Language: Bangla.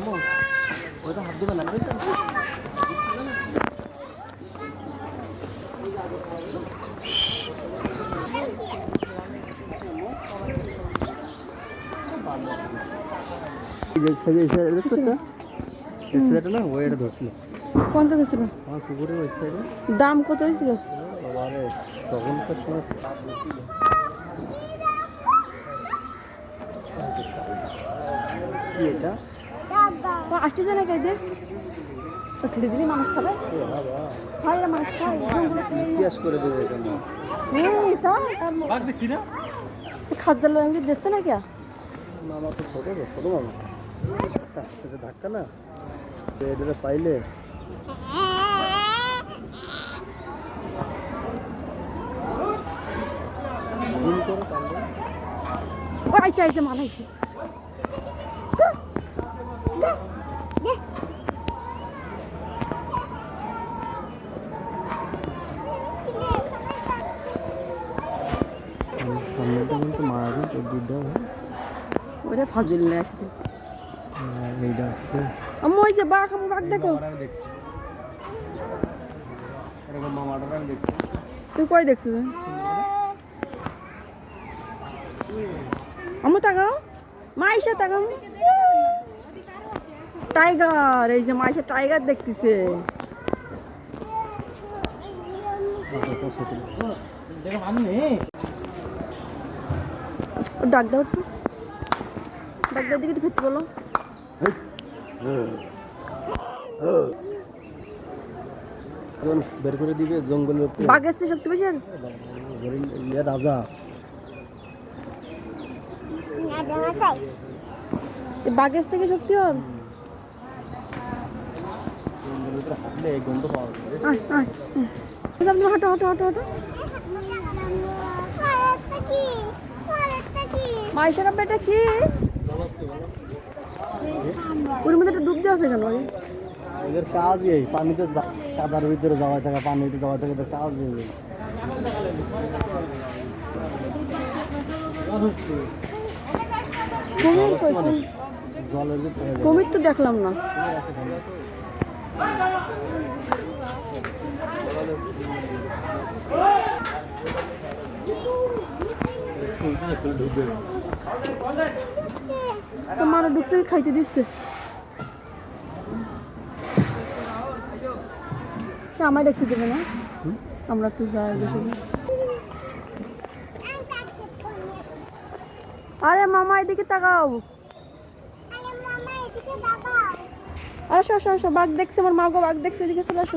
ওইটা হাত দেবে না না ওই এটা ধরছিল কোনটা ধরছিল আমার পুকুরের ওই সাইডে দাম কত হয়েছিল বাবারে তখনকার সময় কি এটা আসতেছে না কে দেখ ছেড়ে দিলি মানুষ খাবে হয় না মানুষ খায় ইতিহাস করে দেবে এটা দেখছি না খাদ্য আমি দেখছে না কে মামা তো ছোট মামা ধাক্কা না এটা পাইলে আইসে আইসে মালাইছে সামনেটা কিন্তু মারা যায় দুধ ওরে ফাজিল নেই আসতে এইটা আসছে আম্মু ওই যে বাঘ আমি বাঘ দেখো দেখছি এরকম মামাটার আমি দেখছি তুই কই দেখছিস আম্মু তাকাও মাইশা তাকাও টাইগার এই যে মাইশা টাইগার দেখতেছে ডাক দাও একটু ডাক দাও দিকে তো ফিরতে বলো বের করে দিবে জঙ্গলের বাঘ এসছে শক্তি বেশি রাজা বাঘ এস থেকে শক্তি হন হাঁটলে গন্ধ পাওয়া যাবে হাঁটো হাঁটো হাঁটো হাঁটো মাইশার বেটা কি ওর মধ্যে একটা ডুব দেওয়া আছে কেন এদের কাজই এই পানিতে কাদার ভিতরে যাওয়া থাকা পানিতে যাওয়া থাকে এদের কাজ নেই জলের ভিতরে কুমির তো দেখলাম না তোমার ঢুকছে খাইতে দিচ্ছে আমায় দেখতে দেবে না আমরা একটু যাই বসে আরে মামা এদিকে তাকাও আরে শো বাঘ দেখছে আমার মা গো বাঘ দেখছে এদিকে চলে আসো